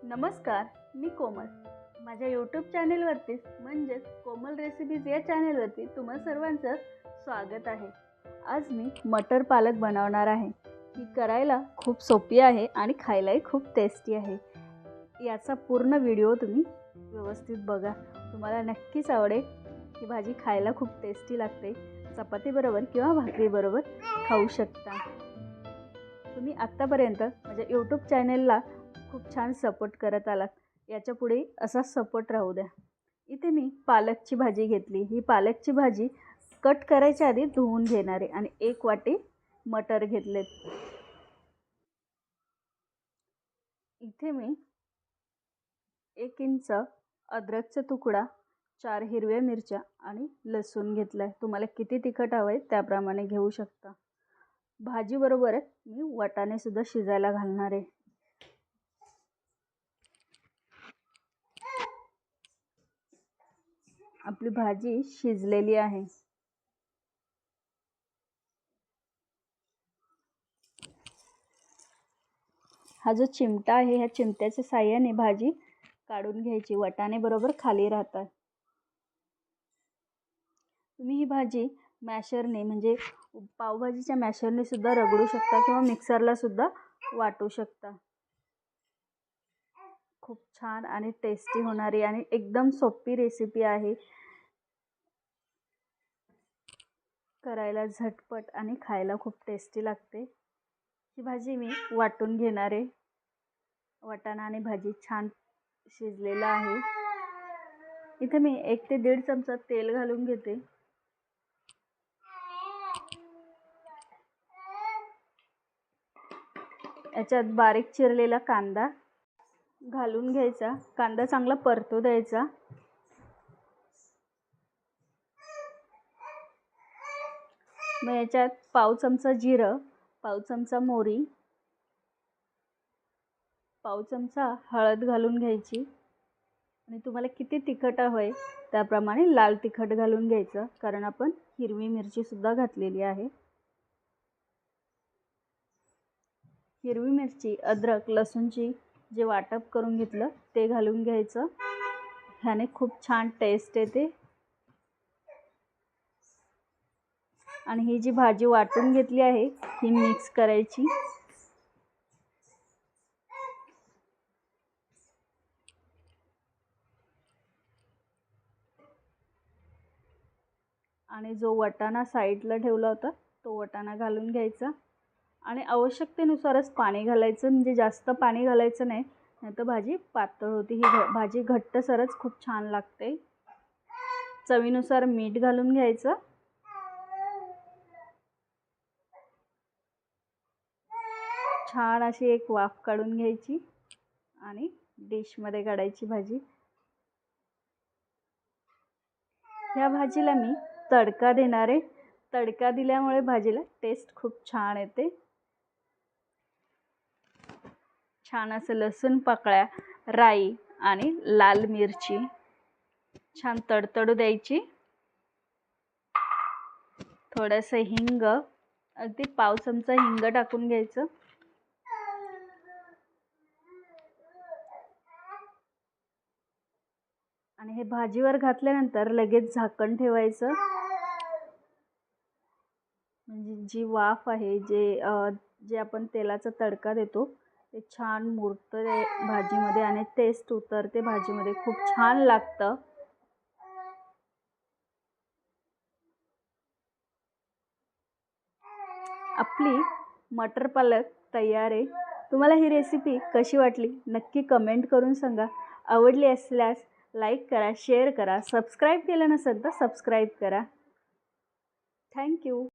नमस्कार, मी कोमल. माझ्या यूट्यूब चॅनेलवरती म्हणजेच कोमल रेसिपीज या चॅनेलवरती तुम्हा सर्वांचं स्वागत आहे. आज मी मटर पालक बनवणार आहे. ही करायला खूप सोपी आहे आणि खायलाही खूप टेस्टी आहे. याचा पूर्ण व्हिडिओ तुम्ही व्यवस्थित बघा. तुम्हाला नक्कीच आवडेल. ही भाजी खायला खूप टेस्टी लागते. चपातीबरोबर किंवा भाकरीबरोबर खाऊ शकता. तुम्ही आत्तापर्यंत माझ्या यूट्यूब चॅनेलला खूप छान सपोर्ट करत आलात. याच्या पुढे असाच सपोर्ट राहू द्या. इथे मी पालकची भाजी घेतली. ही पालकची भाजी कट करायच्या आधी धुवून घेणार आहे आणि 1 वाटी मटर घेतलेत. इथे मी 1 इंच अद्रकचा तुकडा, 4 हिरव्या मिरच्या आणि लसूण घेतलाय. तुम्हाला किती तिखट हवं आहे त्याप्रमाणे घेऊ शकता. भाजीबरोबर मी वाटाणे सुद्धा शिजायला घालणार आहे. आपली भाजी शिजलेली आहे. हा जो चिमटा आहे, ह्या चिमट्याच्या साहाय्याने भाजी काढून घ्यायची. वाटाणे बरोबर खाली राहतात. तुम्ही ही भाजी मॅशरने म्हणजे पावभाजीच्या मॅशरने सुद्धा रगडू शकता किंवा मिक्सरला सुद्धा वाटू शकता. खूप छान आणि टेस्टी होणारी आणि एकदम सोपी रेसिपी आहे. करायला झटपट आणि खायला खूप टेस्टी लागते. ही भाजी मी वाटून घेणार आहे. वाटाणा आणि भाजी छान शिजलेला आहे. इथे मी 1 ते 1.5 चमचा तेल घालून घेते. याच्यात बारीक चिरलेला कांदा घालून घ्यायचा. कांदा चांगला परतू द्यायचा. मग याच्यात पाव चमचा जिरं, पाव चमचा मोहरी, पाव चमचा हळद घालून घ्यायची आणि तुम्हाला किती तिखट हवंय त्याप्रमाणे लाल तिखट घालून घ्यायचं, कारण आपण हिरवी मिरची सुद्धा घातलेली आहे. हिरवी मिरची, अद्रक, लसूणची जे वाटप करून घेतलं ते घालून घ्यायचं. ह्याने खूप छान टेस्ट येते. आणि ही जी भाजी वाटून घेतली आहे ही मिक्स करायची. आणि जो वाटाणा साईडला ठेवला होता तो वाटाणा घालून घ्यायचा आणि आवश्यकतेनुसारच पाणी घालायचं. म्हणजे जास्त पाणी घालायचं नाही, नाहीतर भाजी पातळ होती. ही भाजी घट्टसरच खूप छान लागते. चवीनुसार मीठ घालून घ्यायचं. छान अशी एक वाफ काढून घ्यायची आणि डिशमध्ये काढायची भाजी. ह्या भाजीला मी तडका देणार आहे. तडका दिल्यामुळे भाजीला टेस्ट खूप छान येते. छान असं लसूण पाकळ्या, राई आणि लाल मिरची छान तडतडू द्यायची. थोडंसं हिंग, अगदी पाव चमचा हिंग टाकून घ्यायचं. आणि हे भाजीवर घातल्यानंतर लगेच झाकण ठेवायचं. म्हणजे जी वाफ आहे, जे आपण तेलाचा तडका देतो ते छान मुरतं भाजीमध्ये आणि टेस्ट उतरते भाजीमध्ये. खूप छान लागतं. आपली मटर पालक तयार आहे. तुम्हाला ही रेसिपी कशी वाटली नक्की कमेंट करून सांगा. आवडली असल्यास लाईक करा, शेअर करा. सबस्क्राईब केलं नसेल तर सबस्क्राईब करा. थँक्यू.